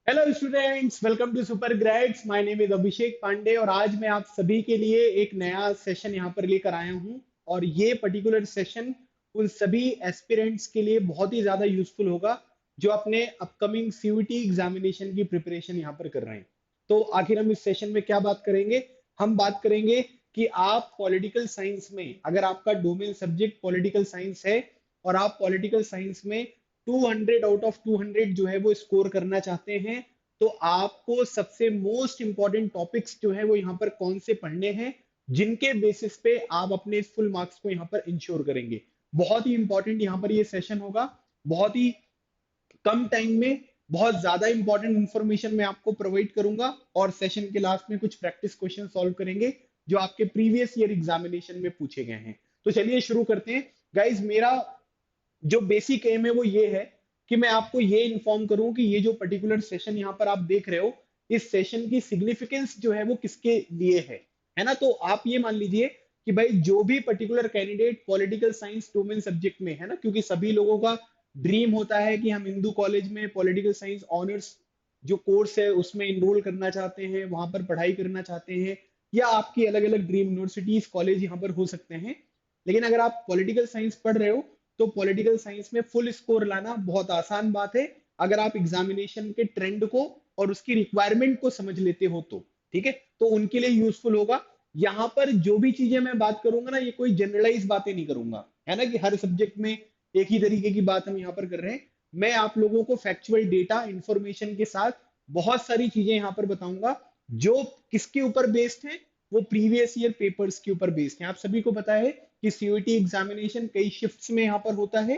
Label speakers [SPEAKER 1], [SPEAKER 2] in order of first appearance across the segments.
[SPEAKER 1] Hello students, welcome to super grades. My name is Abhishek Pandey और आज मैं आप सभी के लिए एक नया सेशन यहाँ पर लेकर आया हूँ। और ये पर्टिकुलर सेशन उन सभी एस्पिरेंट्स के लिए बहुत ही ज्यादा यूजफुल होगा जो अपने अपकमिंग सीयूईटी एग्जामिनेशन की प्रिपरेशन यहाँ पर कर रहे हैं। तो आखिर हम इस सेशन में क्या बात करेंगे? हम बात करेंगे कि आप पॉलिटिकल साइंस में, अगर आपका डोमेन सब्जेक्ट पॉलिटिकल साइंस है और आप पॉलिटिकल साइंस में 200 आउट ऑफ 200 जो है वो स्कोर करना चाहते हैं, तो आपको सबसे मोस्ट इंपॉर्टेंट टॉपिक्स जो है वो यहाँ पर कौन से पढ़ने हैं, जिनके बेसिस पे आप अपने फुल मार्क्स को यहाँ पर इंश्योर करेंगे। बहुत ही इंपॉर्टेंट यहाँ पर ये सेशन होगा। बहुत ही कम टाइम में बहुत ज्यादा इंपॉर्टेंट इंफॉर्मेशन मैं आपको प्रोवाइड करूंगा और सेशन के लास्ट में कुछ प्रैक्टिस क्वेश्चन सॉल्व करेंगे जो आपके प्रीवियस ईयर एग्जामिनेशन में पूछे गए हैं। तो चलिए शुरू करते हैं। गाइज, मेरा जो बेसिक एम है वो ये है कि मैं आपको ये इन्फॉर्म करूं कि ये जो पर्टिकुलर सेशन यहाँ पर आप देख रहे हो, इस सेशन की सिग्निफिकेंस जो है वो किसके लिए है ना। तो आप ये मान लीजिए कि भाई जो भी particular candidate political science domain subject में है ना, क्योंकि सभी लोगों का ड्रीम होता है कि हम हिंदू कॉलेज में पॉलिटिकल साइंस ऑनर्स जो कोर्स है उसमें इनरोल करना चाहते हैं, वहां पर पढ़ाई करना चाहते हैं, या आपकी अलग अलग ड्रीम यूनिवर्सिटीज कॉलेज यहाँ पर हो सकते हैं। लेकिन अगर आप पॉलिटिकल साइंस पढ़ रहे हो तो पॉलिटिकल साइंस में फुल स्कोर लाना बहुत आसान बात है, अगर आप एग्जामिनेशन के ट्रेंड को और उसकी रिक्वायरमेंट को समझ लेते हो तो। ठीक है, तो उनके लिए यूजफुल होगा। यहाँ पर जो भी चीजें मैं बात करूंगा ना, ये कोई जनरलाइज बातें नहीं करूंगा, है ना, कि हर सब्जेक्ट में एक ही तरीके की बात हम यहाँ पर कर रहे हैं। मैं आप लोगों को फैक्चुअल डेटा इंफॉर्मेशन के साथ बहुत सारी चीजें यहाँ पर बताऊंगा जो किसके ऊपर बेस्ड है, वो प्रीवियस ईयर पेपर्स के ऊपर बेस्ड है। आप सभी को पता है कि सीयूईटी एग्जामिनेशन कई शिफ्ट्स में यहाँ पर होता है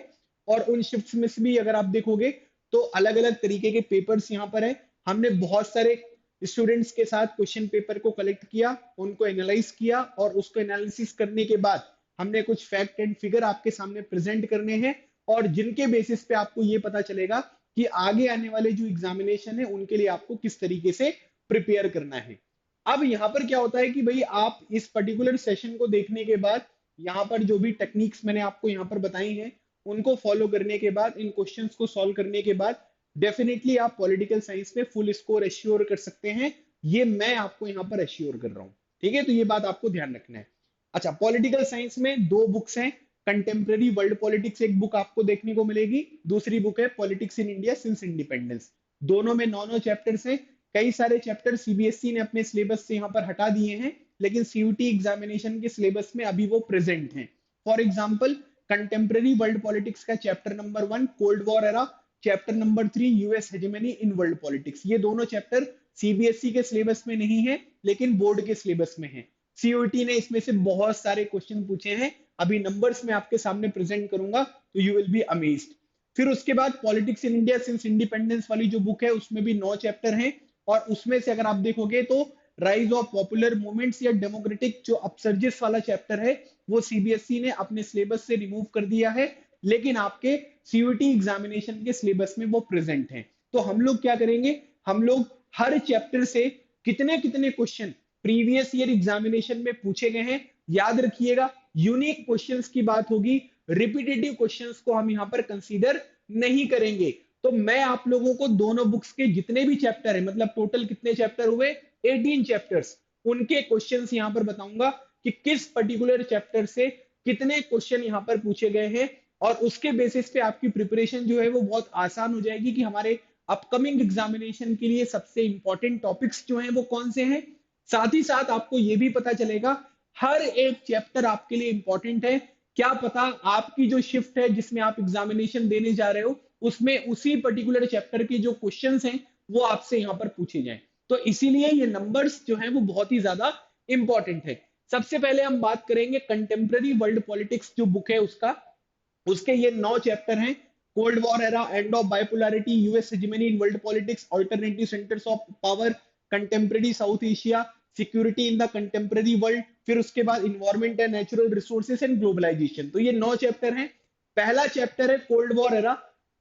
[SPEAKER 1] और उन शिफ्ट्स में से भी अगर आप देखोगे तो अलग अलग तरीके के पेपर्स यहाँ पर है। हमने बहुत सारे स्टूडेंट्स के साथ क्वेश्चन पेपर को कलेक्ट किया, उनको एनालाइज किया और उसको एनालिसिस करने के बाद हमने कुछ फैक्ट एंड फिगर आपके सामने प्रेजेंट करने हैं और जिनके बेसिस पे आपको ये पता चलेगा कि आगे आने वाले जो एग्जामिनेशन है उनके लिए आपको किस तरीके से प्रिपेयर करना है। अब यहाँ पर क्या होता है कि भाई आप इस पर्टिकुलर सेशन को देखने के बाद यहाँ पर जो भी टेक्निक्स मैंने आपको यहाँ पर बताई हैं उनको फॉलो करने के बाद, इन क्वेश्चंस को सॉल्व करने के बाद डेफिनेटली आप पॉलिटिकल साइंस में फुल स्कोर एश्योर कर सकते हैं। ये मैं आपको यहाँ पर एश्योर कर रहा हूँ। ठीक है, तो ये बात आपको ध्यान रखना है। अच्छा, पॉलिटिकल साइंस में दो बुक्स हैं। कंटेम्प्रेरी वर्ल्ड पॉलिटिक्स एक बुक आपको देखने को मिलेगी, दूसरी बुक है politics in India since independence. दोनों में 9 चैप्टर्स हैं। कई सारे चैप्टर सीबीएसई ने अपने सिलेबस से यहाँ पर हटा दिए हैं, लेकिन सीयूटी एग्जामिनेशन के सिलेबस में अभी वो प्रेजेंट हैं। For example, contemporary world politics का chapter number 1 cold war era, chapter number 3 US hegemony in world politics, ये दोनों चैप्टर सीबीएसई के सिलेबस में नहीं है लेकिन बोर्ड के सिलेबस में है। सीयूटी ने इसमें से बहुत सारे क्वेश्चन पूछे हैं, अभी नंबर्स में आपके सामने प्रेजेंट करूंगा तो यू विल बी अमेज्ड। फिर उसके बाद politics in India since independence वाली जो बुक है उसमें भी 9 चैप्टर हैं और उसमें से अगर आप देखोगे तो राइज ऑफ पॉपुलर मूवमेंट्स या डेमोक्रेटिक जो अपसर्जिस वाला चैप्टर है वो सीबीएसई ने अपने सिलेबस से रिमूव कर दिया है, लेकिन आपके सीयूटी एग्जामिनेशन के सिलेबस में वो प्रेजेंट है। तो हम लोग क्या करेंगे, हम लोग हर चैप्टर से कितने कितने क्वेश्चन प्रीवियस ईयर एग्जामिनेशन में पूछे गए हैं, याद रखिएगा यूनिक क्वेश्चंस की बात होगी, रिपीटेटिव क्वेश्चंस को हम यहां पर कंसीडर नहीं करेंगे। तो मैं आप लोगों को दोनों बुक्स के जितने भी चैप्टर है, मतलब टोटल कितने चैप्टर हुए, 18 चैप्टर्स, उनके क्वेश्चंस यहां पर बताऊंगा कि किस पर्टिकुलर चैप्टर से कितने क्वेश्चन यहां पर पूछे गए हैं और उसके बेसिस पे आपकी प्रिपरेशन जो है वो बहुत आसान हो जाएगी कि हमारे अपकमिंग एग्जामिनेशन के लिए सबसे इंपॉर्टेंट टॉपिक्स जो हैं वो कौन से हैं। साथ ही साथ आपको ये भी पता चलेगा हर एक चैप्टर आपके लिए इंपॉर्टेंट है। क्या पता आपकी जो शिफ्ट है जिसमें आप एग्जामिनेशन देने जा रहे हो उसमें उसी पर्टिकुलर चैप्टर के जो क्वेश्चंस हैं वो आपसे यहाँ पर पूछे जाएं। तो इसीलिए ये नंबर्स जो हैं वो बहुत ही ज्यादा इंपॉर्टेंट है। सबसे पहले हम बात करेंगे कंटेम्प्रेरी वर्ल्ड पॉलिटिक्स जो बुक है उसका, उसके ये 9 चैप्टर हैं। Cold war era, end of bipolarity, US hegemony in world politics, alternative centres of power, contemporary South Asia, security in the contemporary world, फिर उसके बाद environment and natural resources and globalisation. तो ये 9 चैप्टर हैं। पहला chapter है cold war era.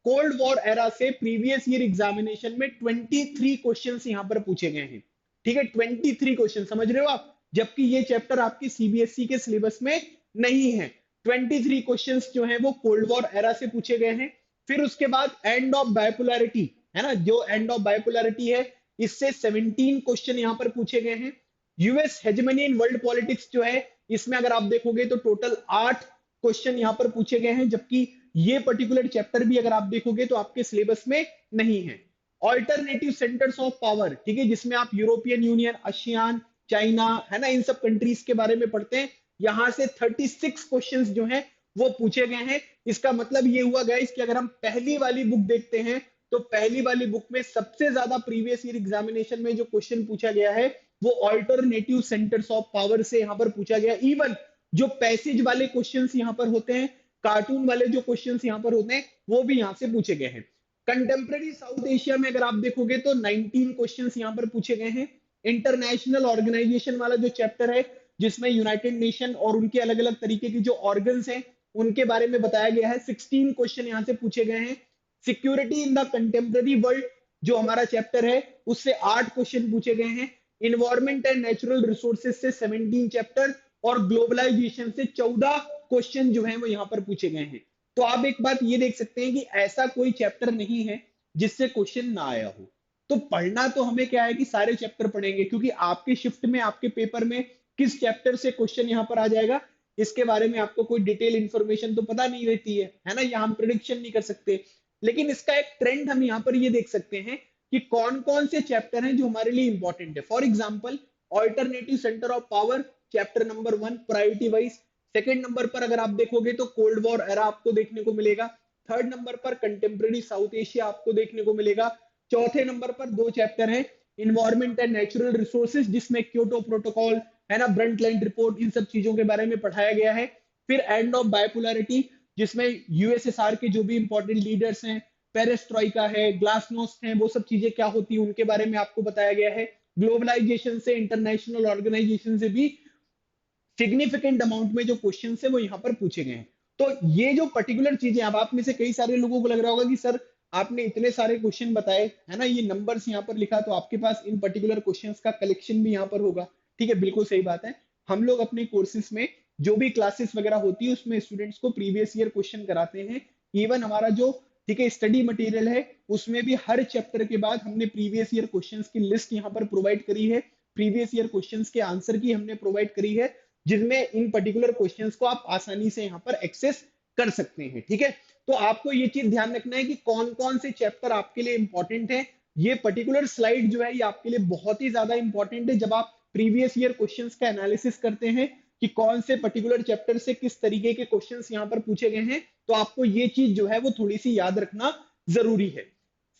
[SPEAKER 1] Cold war era से previous year examination में 23 क्वेश्चंस यहां पर पूछे गए हैं। ठीक है, 23 क्वेश्चन, समझ रहे हो आप, जबकि ये चैप्टर आपकी सीबीएसई के सिलेबस में नहीं है। 23 क्वेश्चंस जो हैं वो कोल्ड वॉर एरा से पूछे गए हैं। फिर उसके बाद एंड ऑफ बाइपोलैरिटी, है ना, जो एंड ऑफ बाइपोलैरिटी है, इससे 17 क्वेश्चन यहाँ पर पूछे गए हैं। US hegemony in world politics जो है, इसमें अगर आप देखोगे तो टोटल 8 क्वेश्चन यहाँ पर पूछे गए हैं, जबकि ये पर्टिकुलर चैप्टर भी अगर आप देखोगे तो आपके सिलेबस में नहीं है। ऑल्टरनेटिव सेंटर्स ऑफ पावर, ठीक है, जिसमें आप यूरोपियन यूनियन, आसियान, चाइना, है ना, इन सब कंट्रीज के बारे में पढ़ते हैं। यहां से 36 क्वेश्चंस जो हैं वो पूछे गए हैं। इसका मतलब ये हुआ गाइस कि अगर हम पहली वाली बुक देखते हैं तो पहली वाली बुक में सबसे ज्यादा प्रीवियस ईयर एग्जामिनेशन में जो क्वेश्चन पूछा गया है वो ऑल्टरनेटिव सेंटर्स ऑफ पावर से यहाँ पर पूछा गया। इवन जो पैसेज वाले क्वेश्चंस यहाँ पर होते हैं, कार्टून वाले जो क्वेश्चंस यहाँ पर होते हैं, वो भी यहाँ से पूछे गए हैं। कंटेम्प्रेरी साउथ एशिया में अगर आप देखोगे तो 19 क्वेश्चंस यहाँ पर पूछे गए हैं। इंटरनेशनल ऑर्गेनाइजेशन वाला जो चैप्टर है, जिसमें यूनाइटेड नेशन और उनके अलग अलग तरीके की जो ऑर्गन्स हैं उनके बारे में बताया गया है, 16 क्वेश्चन यहाँ से पूछे गए हैं। Security in the contemporary world जो हमारा चैप्टर है, उससे 8 क्वेश्चन पूछे गए हैं। इन्वायरमेंट एंड नेचुरल रिसोर्सेज से 17 चैप्टर और ग्लोबलाइजेशन से 14 क्वेश्चन जो है वो यहाँ पर पूछे गए हैं। तो आप एक बात ये देख सकते हैं कि ऐसा कोई चैप्टर नहीं है जिससे क्वेश्चन ना आया हो। तो पढ़ना तो हमें क्या है कि सारे चैप्टर पढ़ेंगे, क्योंकि आपके शिफ्ट में, आपके पेपर में किस चैप्टर से क्वेश्चन यहाँ पर आ जाएगा, इसके बारे में आपको कोई डिटेल इंफॉर्मेशन तो पता नहीं रहती है ना, या हम प्रिडिक्शन नहीं कर सकते। लेकिन इसका एक ट्रेंड हम यहाँ पर ये देख सकते हैं कि कौन कौन से चैप्टर हैं जो हमारे लिए इंपॉर्टेंट है। For example, alternative centre of power chapter number 1 priority wise. Second number पर अगर आप देखोगे तो कोल्ड वॉर एरा आपको देखने को मिलेगा। थर्ड नंबर पर कंटेम्प्रेरी साउथ एशिया आपको देखने को मिलेगा। चौथे नंबर पर 2 चैप्टर हैं, इन्वायरमेंट एंड नेचुरल रिसोर्सेज, जिसमें क्योटो प्रोटोकॉल, है ना, ब्रंटलैंड रिपोर्ट, इन सब चीजों के बारे में पढ़ाया गया है। फिर एंड ऑफ बाइपोलैरिटी, जिसमें यूएसएसआर के जो भी इंपॉर्टेंट लीडर्स हैं, पेरेस्ट्रॉइका है, ग्लासनोस्ट है, वो सब चीजें क्या होती है उनके बारे में आपको बताया गया है। ग्लोबलाइजेशन से, इंटरनेशनल ऑर्गेनाइजेशन से भी सिग्निफिकेंट अमाउंट में जो क्वेश्चन है वो यहाँ पर पूछे गए हैं। तो ये जो पर्टिकुलर चीजें, अब आप में से कई सारे लोगों को लग रहा होगा कि सर आपने इतने सारे क्वेश्चन बताए, है ना, ये नंबर्स यहाँ पर लिखा, तो आपके पास इन पर्टिकुलर क्वेश्चंस का कलेक्शन भी यहाँ पर होगा। ठीक है, बिल्कुल सही बात है। हम लोग अपने कोर्सेज में जो भी क्लासेस वगैरह होती है उसमें स्टूडेंट्स को प्रीवियस ईयर क्वेश्चन कराते हैं। इवन हमारा जो, ठीक है, स्टडी मटेरियल है उसमें भी हर चैप्टर के बाद हमने प्रीवियस ईयर क्वेश्चंस की लिस्ट यहाँ पर प्रोवाइड करी है, प्रीवियस ईयर क्वेश्चंस के आंसर की हमने प्रोवाइड करी है, जिसमें इन पर्टिकुलर क्वेश्चंस को आप आसानी से यहाँ पर एक्सेस कर सकते हैं। ठीक है, तो आपको ये चीज ध्यान रखना है कि कौन कौन से चैप्टर आपके लिए इंपॉर्टेंट है। ये पर्टिकुलर स्लाइड जो है ये आपके लिए बहुत ही ज्यादा इंपॉर्टेंट है जब आप प्रीवियस ईयर क्वेश्चंस का एनालिसिस करते हैं कि कौन से पर्टिकुलर चैप्टर से किस तरीके के क्वेश्चंस यहाँ पर पूछे गए हैं। तो आपको ये चीज जो है वो थोड़ी सी याद रखना जरूरी है।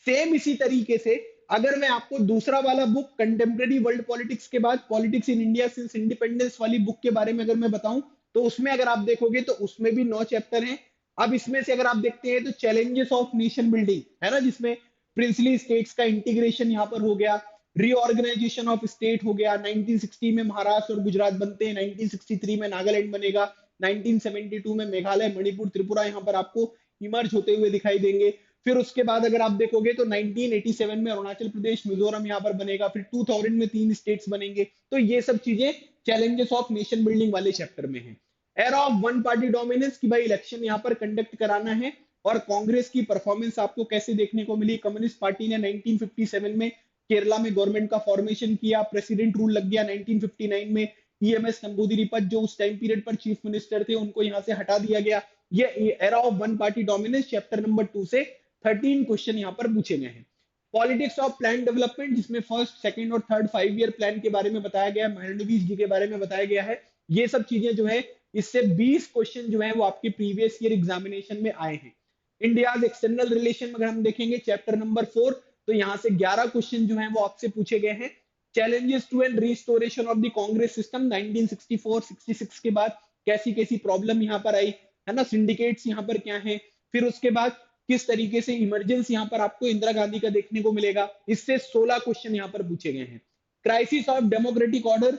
[SPEAKER 1] सेम इसी तरीके से अगर मैं आपको दूसरा वाला बुक कंटेम्प्रेरी वर्ल्ड पॉलिटिक्स के बाद politics in India since independence वाली बुक के बारे में अगर मैं बताऊं, तो उसमें अगर आप देखोगे तो उसमें भी 9 चैप्टर हैं। अब इसमें से अगर आप देखते हैं तो चैलेंजेस ऑफ नेशन बिल्डिंग, है ना, जिसमें प्रिंसली स्टेट्स का इंटीग्रेशन यहाँ पर हो गया, रीऑर्गेनाइजेशन ऑफ स्टेट हो गया, 1960 में महाराष्ट्र और गुजरात बनते हैं, 1963 में नागालैंड बनेगा, 1972 में मेघालय, मणिपुर, त्रिपुरा यहाँ पर आपको इमर्ज होते हुए दिखाई देंगे। फिर उसके बाद अगर आप देखोगे तो 1987 में अरुणाचल प्रदेश, मिजोरम यहाँ पर बनेगा, फिर 2000 में 3 स्टेट्स बनेंगे। तो ये सब चीजें चैलेंजेस ऑफ नेशन बिल्डिंग वाले चैप्टर में है। Era of one party dominance की भाई इलेक्शन यहाँ पर कंडक्ट कराना है, और कांग्रेस की परफॉर्मेंस आपको कैसे देखने को मिली। कम्युनिस्ट पार्टी ने 1957 में केरला में गवर्नमेंट का फॉर्मेशन किया, प्रेसिडेंट रूल लग गया। 1959 में ईएमएस नंबूदिरीपत जो उस टाइम पीरियड पर चीफ मिनिस्टर थे उनको यहाँ से हटा दिया गया। ये era of one party dominance chapter number 2 से 13 क्वेश्चन यहाँ पर पूछे गए हैं। पॉलिटिक्स ऑफ प्लान डेवलपमेंट, जिसमें फर्स्ट, सेकंड और थर्ड 5 ईयर प्लान के बारे में बताया गया है, महेंद्रवीर जी के बारे में बताया गया है। ये सब चीजें जो है, इससे 20 क्वेश्चन जो है वो आपके प्रीवियस ईयर एग्जामिनेशन में आए हैं। इंडिया एक्सटर्नल रिलेशन अगर हम देखेंगे चैप्टर नंबर 4, तो यहाँ से 11 क्वेश्चन जो है वो आपसे पूछे गए हैं। Challenges to and restoration of the Congress system 1964-66 के बाद कैसी कैसी प्रॉब्लम यहाँ पर आई, है ना, सिंडिकेट्स यहाँ पर क्या है। फिर उसके बाद किस तरीके से इमरजेंसी यहाँ पर आपको इंदिरा गांधी का देखने को मिलेगा, इससे 16 क्वेश्चन यहाँ पर पूछे गए हैं। क्राइसिस ऑफ डेमोक्रेटिक ऑर्डर,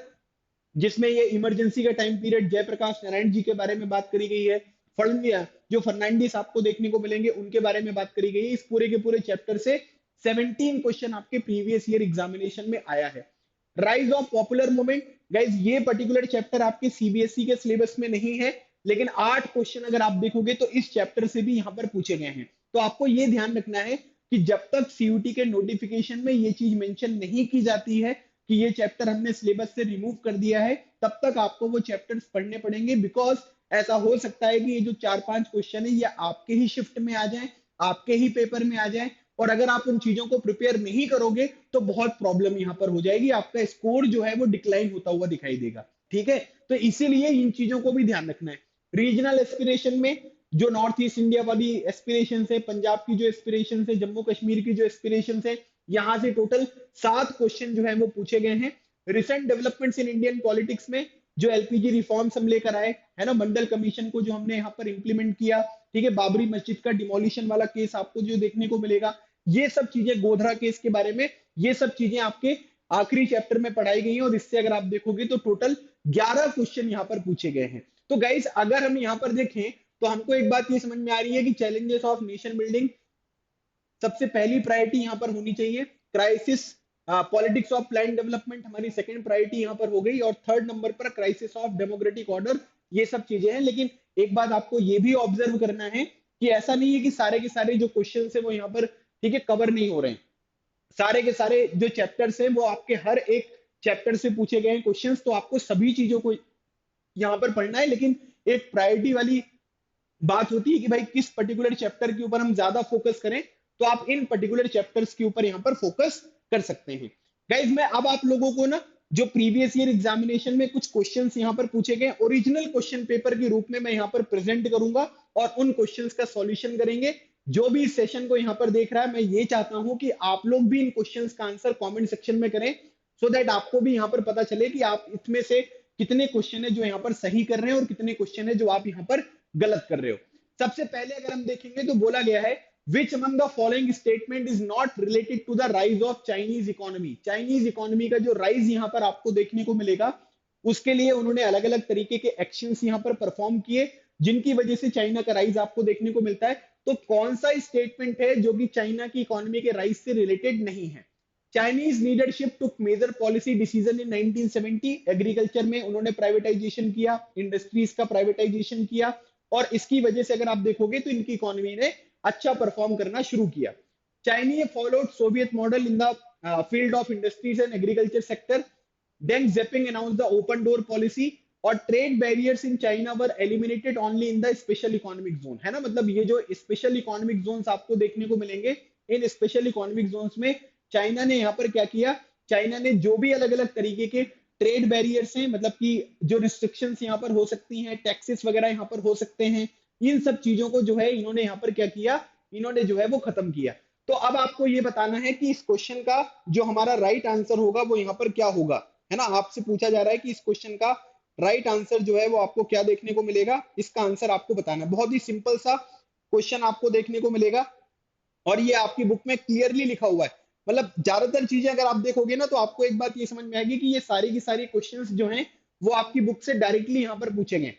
[SPEAKER 1] जिसमें ये इमरजेंसी का टाइम पीरियड जयप्रकाश नारायण जी के बारे में बात करी गई है। जो फर्नांडिस आपको देखने को मिलेंगे उनके बारे में बात करी गई है। इस पूरे के पूरे चैप्टर से 17 क्वेश्चन आपके प्रीवियस ईयर एग्जामिनेशन में आया है। Rise of popular movement, guys ये पर्टिकुलर चैप्टर आपके सीबीएसई के सिलेबस में नहीं है, लेकिन 8 क्वेश्चन अगर आप देखोगे तो इस चैप्टर से भी यहाँ पर पूछे गए हैं। तो आपको ये ध्यान रखना है कि जब तक सीयूटी के नोटिफिकेशन में ये चीज मेंशन नहीं की जाती है कि ये चैप्टर हमने सिलेबस से रिमूव कर दिया है, तब तक आपको वो चैप्टर्स पढ़ने पड़ेंगे। बिकॉज ऐसा हो सकता है कि ये जो 4-5 क्वेश्चन है ये आपके ही शिफ्ट में आ जाए, आपके ही पेपर में आ जाए, और अगर आप उन चीजों को प्रिपेयर नहीं करोगे तो बहुत प्रॉब्लम यहाँ पर हो जाएगी, आपका स्कोर जो है वो डिक्लाइन होता हुआ दिखाई देगा। ठीक है, तो इसीलिए इन चीजों को भी ध्यान रखना है। रीजनल एस्पिरेशन में जो नॉर्थ ईस्ट इंडिया वाली एस्पिरेशन है, पंजाब की जो एस्पिरेशन है, जम्मू कश्मीर की जो एस्पिरेशन है, यहाँ से टोटल 7 क्वेश्चन जो है वो पूछे गए हैं। Recent developments in Indian politics में जो एलपीजी रिफॉर्म्स हम लेकर आए है ना, मंडल कमीशन को जो हमने यहाँ पर इंप्लीमेंट किया, ठीक है, बाबरी मस्जिद का डिमोलिशन वाला केस आपको जो देखने को मिलेगा, ये सब चीजें, गोधरा केस के बारे में, ये सब चीजें आपके आखिरी चैप्टर में पढ़ाई गई हैं। और इससे अगर आप देखोगे तो टोटल 11 क्वेश्चन यहाँ पर पूछे गए हैं। तो गाइस अगर हम यहाँ पर देखें तो हमको एक बात ये समझ में आ रही है कि चैलेंजेस ऑफ नेशन बिल्डिंग सबसे पहली प्रायोरिटी यहाँ पर होनी चाहिए। Crisis politics of plan development हमारी सेकंड प्रायोरिटी यहाँ पर हो गई, और थर्ड नंबर पर क्राइसिस ऑफ डेमोक्रेटिक ऑर्डर, ये सब चीजें हैं। लेकिन एक बात आपको ये भी ऑब्जर्व करना है कि ऐसा नहीं है कि सारे के सारे जो क्वेश्चन है वो यहाँ पर, ठीक है, कवर नहीं हो रहे हैं। सारे के सारे जो चैप्टर्स हैं वो आपके हर एक चैप्टर से पूछे गए हैं क्वेश्चंस, तो आपको सभी चीजों को यहाँ पर पढ़ना है। लेकिन एक प्रायोरिटी वाली बात होती है कि भाई किस पर्टिकुलर चैप्टर के ऊपर हम ज्यादा फोकस करें, तो आप इन पर्टिकुलर चैप्टर्स के ऊपर यहाँ पर फोकस कर सकते हैं। गाइज मैं अब आप लोगों को ना जो प्रीवियस ईयर एग्जामिनेशन में कुछ क्वेश्चंस यहाँ पर पूछे गए ओरिजिनल क्वेश्चन पेपर के रूप में मैं यहाँ पर प्रेजेंट करूंगा, और उन क्वेश्चंस का सॉल्यूशन करेंगे। जो भी इस सेशन को यहाँ पर देख रहा है, मैं ये चाहता हूं कि आप लोग भी इन क्वेश्चंस का आंसर कमेंट सेक्शन में करें, सो दैट आपको भी यहाँ पर पता चले कि आप इसमें से कितने क्वेश्चन है जो यहाँ पर सही कर रहे हैं और कितने क्वेश्चन है जो आप यहाँ पर गलत कर रहे हो। सबसे पहले अगर हम देखेंगे तो बोला गया है which among the following statement is not related to the rise of Chinese economy। Chinese economy का जो राइज यहाँ पर आपको देखने को मिलेगा, उसके लिए उन्होंने अलग अलग तरीके के एक्शंस यहाँ पर परफॉर्म किए, जिनकी वजह से चाइना का राइज आपको देखने को मिलता है। तो कौन सा स्टेटमेंट है जो कि चाइना की इकोनॉमी के राइज से रिलेटेड नहीं है? Chinese leadership took major policy decision in 1970। Agriculture में उन्होंने प्राइवेटाइजेशन किया, इंडस्ट्रीज का प्राइवेटाइजेशन किया, और इसकी वजह से अगर आप देखोगे तो इनकी इकोनॉमी ने अच्छा परफॉर्म करना शुरू किया। Chinese followed Soviet model in the field of industries and agriculture sector. Then Xiaoping announce the open door policy, और trade barriers in China were eliminated only in the special economic zone, है ना। मतलब ये जो special economic zones आपको देखने को मिलेंगे, इन स्पेशल इकोनॉमिक जोन्स में चाइना ने यहाँ पर क्या किया, चाइना ने जो भी अलग अलग तरीके के ट्रेड बैरियर्स हैं, मतलब कि जो रिस्ट्रिक्शंस यहाँ पर हो सकती हैं, टैक्सेस वगैरह यहाँ पर हो सकते हैं, इन सब चीजों को जो है इन्होंने यहाँ पर क्या किया, इन्होंने जो है वो खत्म किया। तो अब आपको ये बताना है कि इस क्वेश्चन का जो हमारा राइट आंसर होगा वो यहाँ पर क्या होगा, है ना। आपसे पूछा जा रहा है कि इस क्वेश्चन का राइट आंसर जो है वो आपको क्या देखने को मिलेगा, इसका आंसर आपको बताना है। बहुत ही सिंपल सा क्वेश्चन आपको देखने को मिलेगा, और ये आपकी बुक में क्लियरली लिखा हुआ है। मतलब ज्यादातर चीजें अगर आप देखोगे ना तो आपको एक बात ये समझ में आएगी कि ये सारी की सारी क्वेश्चंस जो हैं वो आपकी बुक से डायरेक्टली यहाँ पर पूछे गए।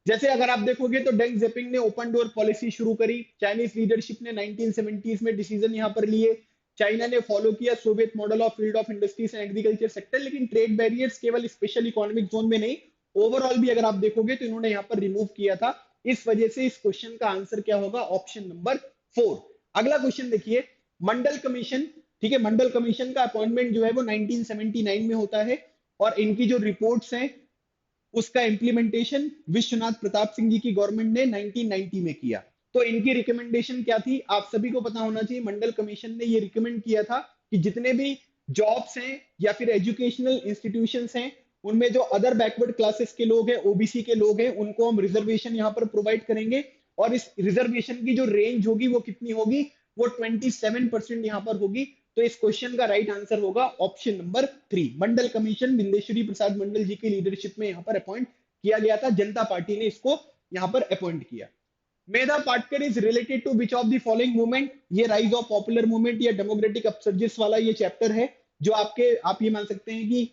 [SPEAKER 1] जैसे अगर आप देखोगे तो डेंग जेपिंग ने ओपन डोर पॉलिसी शुरू करी, चाइनीज लीडरशिप ने 1970s में डिसीजन यहाँ पर लिए, चाइना ने फॉलो किया Soviet model of field of industries and agriculture sector. लेकिन ट्रेड बैरियर्स केवल स्पेशल इकोनॉमिक जोन में नहीं, ओवरऑल भी अगर आप देखोगे तो इन्होंने यहाँ पर रिमूव किया था। इस वजह से इस क्वेश्चन का आंसर क्या होगा, ऑप्शन नंबर 4। अगला क्वेश्चन देखिए, मंडल कमीशन, ठीक है, मंडल कमीशन का अपॉइंटमेंट जो है वो 1979 में होता है, और इनकी जो रिपोर्ट्स हैं उसका इंप्लीमेंटेशन विश्वनाथ प्रताप सिंह जी की गवर्नमेंट ने 1990 में किया। तो इनकी रिकमेंडेशन क्या थी, आप सभी को पता होना चाहिए। मंडल कमीशन ने ये रिकमेंड किया था कि जितने भी जॉब्स हैं या फिर एजुकेशनल इंस्टीट्यूशंस हैं, उनमें जो अदर बैकवर्ड क्लासेस के लोग हैं, ओबीसी के लोग हैं, उनको हम रिजर्वेशन यहाँ पर प्रोवाइड करेंगे, और इस रिजर्वेशन की जो रेंज होगी वो कितनी होगी, वो 27% यहाँ पर होगी। तो इस क्वेश्चन का राइट आंसर होगा ऑप्शन नंबर 3। मंडल कमीशन बिंदेश्वरी प्रसाद मंडल जी की लीडरशिप में यहाँ पर अपॉइंट किया गया था, जनता पार्टी ने इसको यहाँ पर अपॉइंट किया। Medha Patkar is related to which of the following movement. ये राइज ऑफ पॉपुलर मूवमेंट या डेमोक्रेटिक अपसर्जिस वाला ये चैप्टर है, जो आपके आप ये मान सकते हैं कि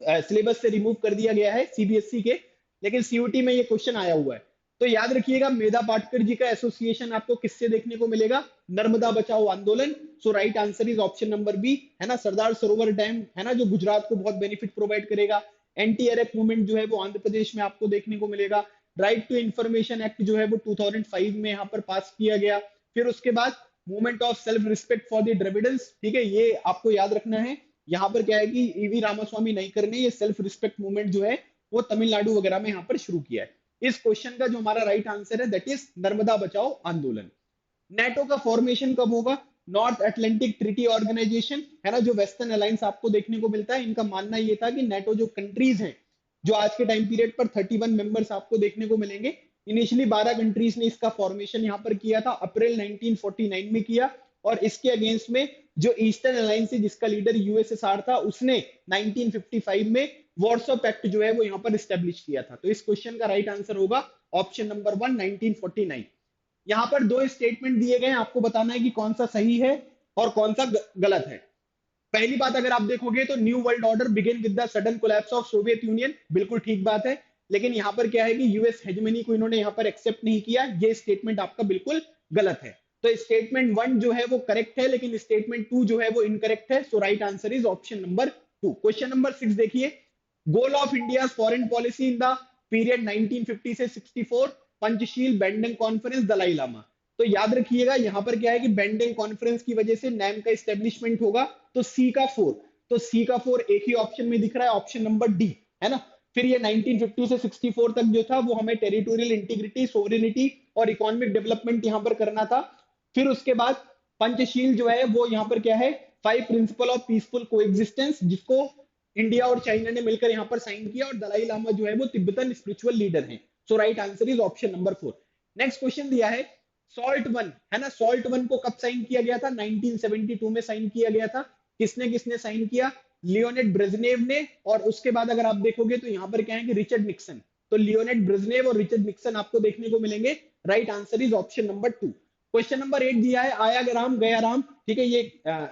[SPEAKER 1] सिलेबस से रिमूव कर दिया गया है सीबीएसई के, लेकिन सीयूटी में ये क्वेश्चन आया हुआ है। तो याद रखिएगा, मेधा पाटकर जी का एसोसिएशन आपको किससे देखने को मिलेगा, Narmada Bachao Andolan. So right answer is option number B, है ना। सरदार सरोवर डैम, है ना, जो गुजरात को बहुत बेनिफिट प्रोवाइड करेगा। एंटी एरेक मूवमेंट जो है वो आंध्र प्रदेश में आपको देखने को मिलेगा। राइट टू इंफॉर्मेशन एक्ट जो है वो 2005 में यहाँ पर पास किया गया। फिर उसके बाद movement of self respect for the Dravidians, ठीक है, ये आपको याद रखना है। यहाँ पर क्या है कि ईवी रामास्वामी नाइकर ने ये सेल्फ रिस्पेक्ट मूवमेंट जो है वो तमिलनाडु वगैरह में यहाँ पर शुरू किया है। इस क्वेश्चन का जो हमारा राइट आंसर है दैट इज नर्मदा बचाओ आंदोलन। नेटो का फॉर्मेशन कब होगा? नॉर्थ अटलांटिक ट्रीटी ऑर्गेनाइजेशन, है ना, जो वेस्टर्न अलायंस आपको देखने को मिलता है, इनका मानना ये था कि नेटो जो कंट्रीज हैं, जो आज के टाइम पीरियड पर 31 मेंबर्स आपको देखने को मिलेंगे, इनिशियली 12 कंट्रीज ने इसका फॉर्मेशन यहाँ पर किया था, अप्रैल 1949 में किया, और इसके अगेंस्ट में जो ईस्टर्न अलायंस है जिसका लीडर यूएसएसआर था, उसने 1955 में वॉर्सो पैक्ट जो है वो यहाँ पर स्टेब्लिश किया था। तो इस क्वेश्चन का राइट आंसर होगा ऑप्शन नंबर 1, 1949। यहाँ पर दो स्टेटमेंट दिए गए हैं, आपको बताना है कि कौन सा सही है और कौन सा गलत है। पहली बात अगर आप देखोगे तो new world order begin with the sudden collapse of Soviet union, बिल्कुल ठीक बात है, लेकिन यहाँ पर क्या है कि यूएस हेजेमनी को इन्होंने यहाँ पर एक्सेप्ट नहीं किया, ये स्टेटमेंट आपका बिल्कुल गलत है। तो स्टेटमेंट 1 जो है वो करेक्ट है, लेकिन स्टेटमेंट 2 जो है वो इनकरेक्ट है। So right answer is option number 2। Question number 6 देखिए, goal of India foreign policy in the period 1950 से 64, Panchsheel, Bandung conference, Dalai Lama. तो याद रखिएगा यहाँ पर क्या है कि बैंडिंग कॉन्फ्रेंस की वजह से नैम का स्टेब्लिशमेंट होगा, तो सी का 4, तो सी का 4 एक ही ऑप्शन में दिख रहा है, ऑप्शन नंबर डी, है ना। फिर ये 1950 से 64 तक जो था वो हमें टेरिटोरियल इंटीग्रिटी, सोवरेनिटी और इकोनॉमिक डेवलपमेंट यहाँ पर करना था। फिर उसके बाद पंचशील जो है वो यहाँ पर क्या है, 5 प्रिंसिपल ऑफ पीसफुल कोएग्जिस्टेंस, जिसको इंडिया और चाइना ने मिलकर यहाँ पर साइन किया, और दलाई लामा जो है वो तिब्बतन स्पिरिचुअल लीडर हैं। So right answer is option number 4। Next question दिया है सॉल्ट 1, है ना, सॉल्ट 1 को कब साइन किया गया था? 1972 में साइन किया गया था। किसने किसने साइन किया? लियोनेड ब्रेजनेव ने, और उसके बाद अगर आप देखोगे तो यहाँ पर क्या है कि रिचर्ड निक्सन। तो लियोनेड ब्रेजनेव और रिचर्ड निक्सन आपको देखने को मिलेंगे। Right answer is option number 2। Question number 8 दिया है आया राम गया राम, ठीक है, ये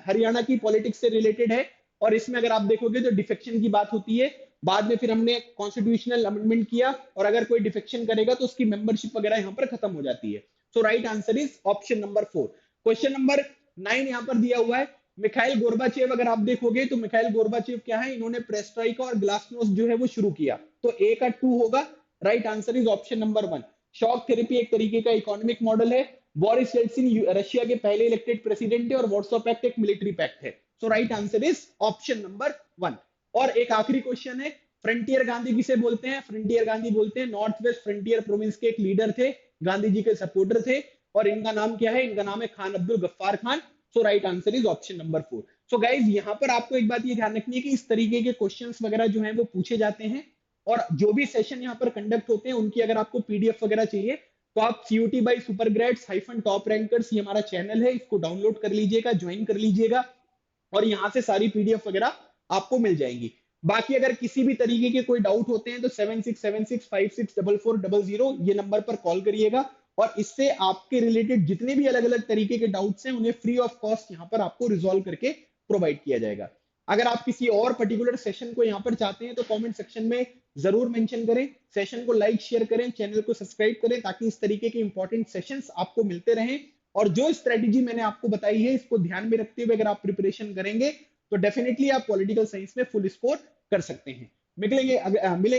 [SPEAKER 1] हरियाणा की पॉलिटिक्स से रिलेटेड है, और इसमें अगर आप देखोगे तो डिफेक्शन की बात होती है। बाद में फिर हमने कॉन्स्टिट्यूशनल अमेंडमेंट किया, और अगर कोई डिफेक्शन करेगा तो उसकी मेंबरशिप वगैरह यहाँ पर खत्म हो जाती है। So right answer is option number 4। Question number 9 यहाँ पर दिया हुआ है, मिखाइल गोर्बाचेव, अगर आप देखोगे तो मिखाइल गोर्बाचेव क्या है, इन्होंने पेरेस्ट्रोइका और ग्लासनोस्ट जो है वो शुरू किया, तो ए का 2 होगा। Right answer is option number 1। Shock therapy एक तरीके का इकोनॉमिक मॉडल है। बोरिस येल्सिन रशिया के पहले इलेक्टेड प्रेसिडेंट है, और वॉर्सो पैक्ट एक मिलिट्री पैक्ट है। So right answer is option number 1। और एक आखिरी क्वेश्चन है, फ्रंटियर गांधी किसे बोलते हैं? फ्रंटियर गांधी बोलते हैं नॉर्थ वेस्ट फ्रंटियर प्रोविंस के एक लीडर थे, गांधी जी के सपोर्टर थे, और इनका नाम क्या है? इनका नाम है Khan Abdul Ghaffar Khan. So right answer is option number 4। So guys यहाँ पर आपको एक बात ये ध्यान रखनी है कि इस तरीके के क्वेश्चंस वगैरह जो हैं वो पूछे जाते हैं, और जो भी सेशन यहाँ पर कंडक्ट होते हैं उनकी अगर आपको पीडीएफ वगैरह चाहिए तो आप CUT by सुपरग्रेड्स -टॉप रैंकर्स, ये हमारा चैनल है, इसको डाउनलोड कर लीजिएगा, ज्वाइन कर लीजिएगा, और यहाँ से सारी पीडीएफ वगैरह आपको मिल जाएंगी। बाकी अगर किसी भी तरीके के कोई डाउट होते हैं तो 7676564400 ये नंबर पर कॉल करिएगा, और इससे आपके रिलेटेड जितने भी अलग अलग तरीके के डाउट्स हैं उन्हें फ्री ऑफ कॉस्ट यहाँ पर आपको रिजॉल्व करके प्रोवाइड किया जाएगा। अगर आप किसी और पर्टिकुलर सेशन को यहाँ पर चाहते हैं तो कमेंट सेक्शन में जरूर मेंशन करें, सेशन को लाइक शेयर करें, चैनल को सब्सक्राइब करें, ताकि इस तरीके के इंपॉर्टेंट सेशंस आपको मिलते रहें। और जो स्ट्रेटेजी मैंने आपको बताई है इसको ध्यान में रखते हुए अगर आप प्रिपरेशन करेंगे तो डेफिनेटली आप पॉलिटिकल साइंस में फुल स्कोर कर सकते हैं। मिलेंगे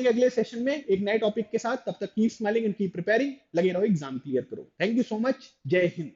[SPEAKER 1] अगले सेशन में एक नए टॉपिक के साथ। तब तक keep smiling and keep preparing, लगे रहो, एग्जाम क्लियर करो। थैंक यू सो मच, जय हिंद।